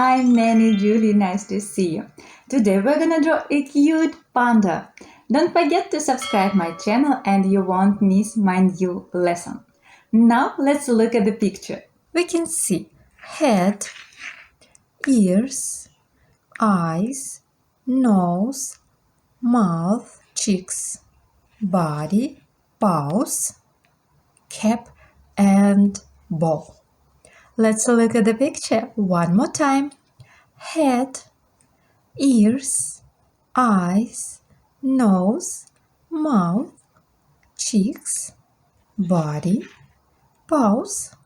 I'm Nanny Julie, nice to see you. Today we're gonna draw a cute panda. Don't forget to subscribe my channel and you won't miss my new lesson. Now let's look at the picture. We can see head, ears, eyes, nose, mouth, cheeks, body, paws, cap and bow. Let's look at the picture one more time. Head, ears, eyes, nose, mouth, cheeks, body, paws,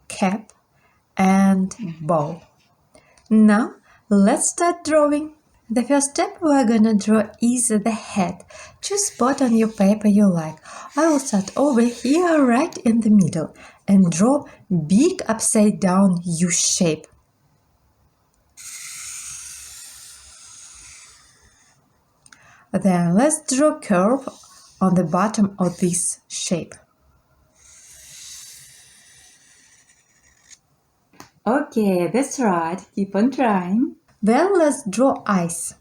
cap and bow. Now let's start drawing. The first step we're gonna draw is the head. Choose spot on your paper you like. I will start over here right in the middle and draw big upside down U shape. Then let's draw curve on the bottom of this shape. Okay, that's right. Keep on trying. Then let's draw eyes.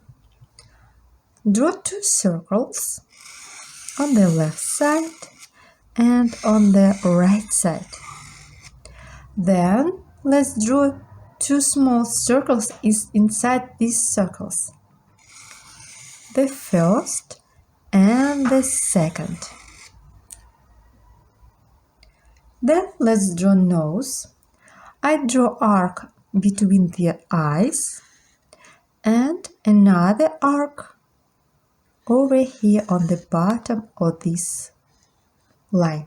Draw two circles on the left side and on the right side. Then let's draw two small circles inside these circles. The first and the second. Then let's draw nose. I draw arc between the eyes and another arc over here on the bottom of this line.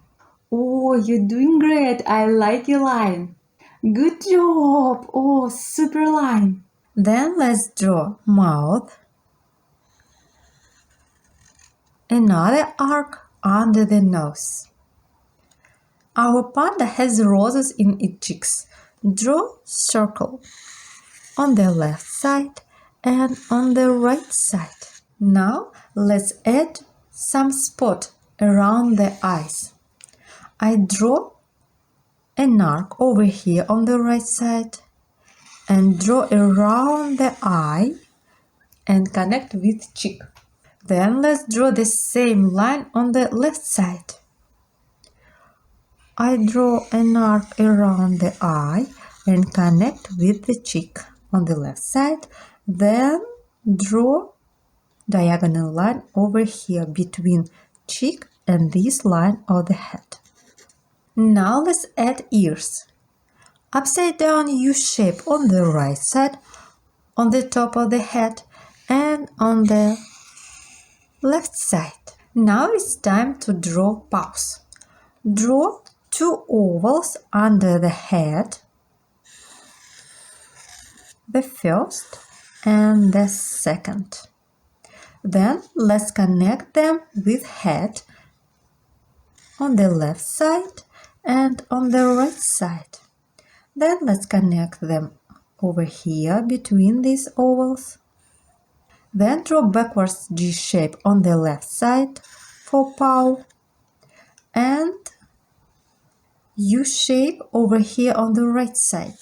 Oh, you're doing great. I like your line. Good job. Oh, super line. Then let's draw mouth. Another arc under the nose. Our panda has roses in its cheeks. Draw circle on the left side and on the right side. Now let's add some spot around the eyes. I draw an arc over here on the right side and draw around the eye and connect with cheek. Then let's draw the same line on the left side. I draw an arc around the eye and connect with the cheek on the left side. Then draw diagonal line over here between cheek and this line of the head. Now let's add ears. Upside down U shape on the right side, on the top of the head and on the left side. Now it's time to draw paws. Draw two ovals under the head, the first and the second. Then let's connect them with head on the left side and on the right side. Then let's connect them over here between these ovals. Then draw backwards G shape on the left side for paw and U shape over here on the right side.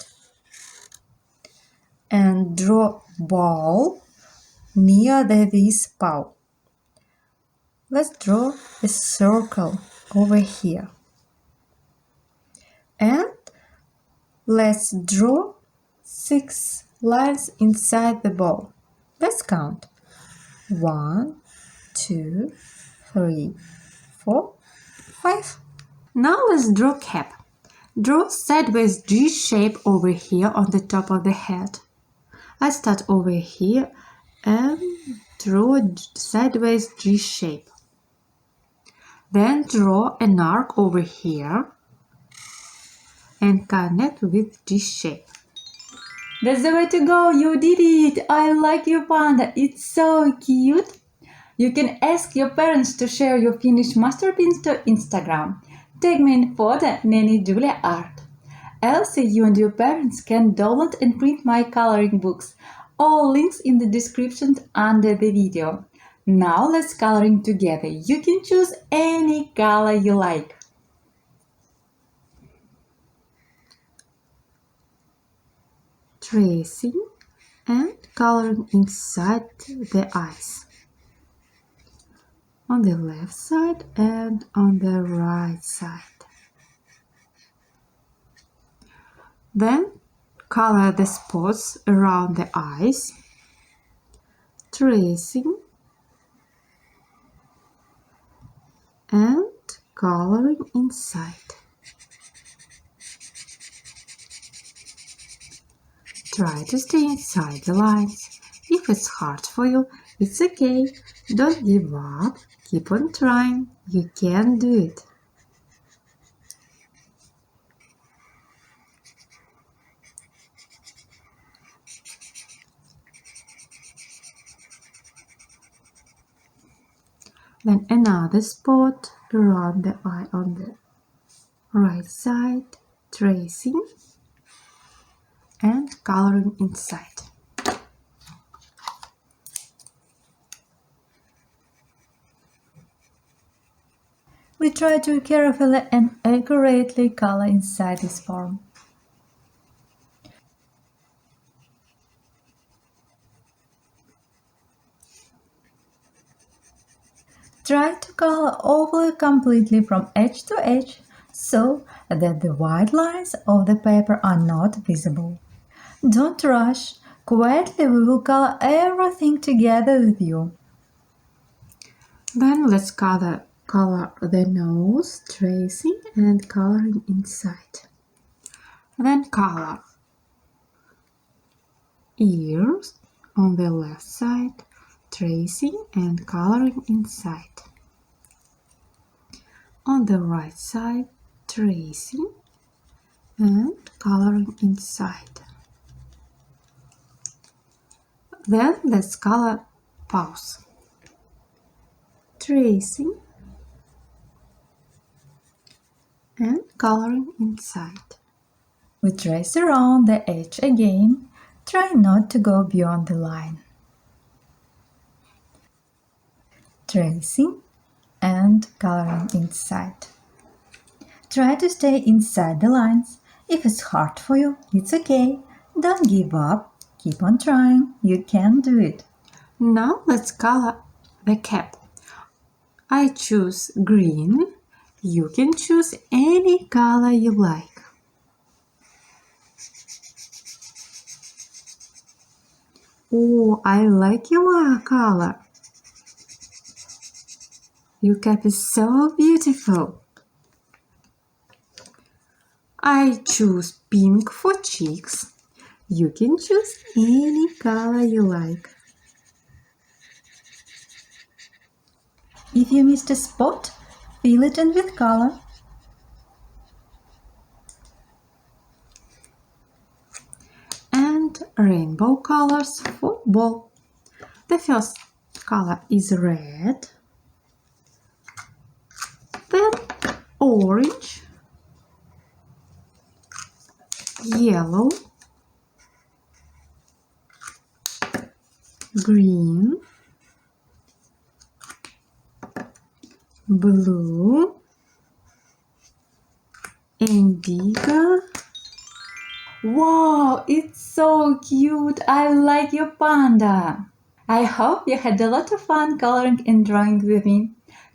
And draw ball near this paw. Let's draw a circle over here. And let's draw 6 lines inside the ball. Let's count. 1, 2, 3, 4, 5. Now let's draw cap. Draw sideways G shape over here on the top of the head. I start over here and draw sideways G shape. Then draw an arc over here and connect with G shape. That's the way to go. You did it. I like your panda. It's so cute. You can ask your parents to share your finished masterpiece to Instagram. Tag me in photo Nanny Julie art. Also, you and your parents can download and print my coloring books. All links in the description under the video. Now let's coloring together. You can choose any color you like. tracing and coloring inside the eyes, on the left side and on the right side. Then color the spots around the eyes, tracing and coloring inside. Try to stay inside the lines. If it's hard for you, it's okay. Don't give up. Keep on trying. You can do it. Then another spot around the eye on the right side, tracing and coloring inside. We try to carefully and accurately color inside this form. Try to color over completely from edge to edge so that the white lines of the paper are not visible. Don't rush. Quietly we will color everything together with you. Then let's color the nose, tracing and coloring inside. Then color ears on the left side, tracing and coloring inside. On the right side, tracing and coloring inside. Then let's color paws, tracing and coloring inside. We trace around the edge again. Try not to go beyond the line. Tracing and coloring inside. Try to stay inside the lines. If it's hard for you, it's okay. Don't give up. Keep on trying. You can do it. Now let's color the cap. I choose green. You can choose any color you like. Oh, I like your color. Your cap is so beautiful. I choose pink for cheeks. You can choose any color you like. If you missed a spot, fill it in with color. And rainbow colors for ball. The first color is red, then orange, yellow, green, blue, indigo. Wow, it's so cute! I like your panda! I hope you had a lot of fun coloring and drawing with me.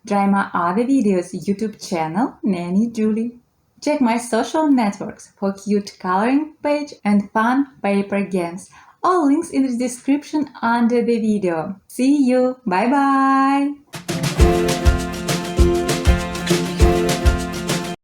Try my other videos YouTube channel, Nanny Julie. Check my social networks for cute coloring page and fun paper games. All links in the description under the video. See you! Bye bye!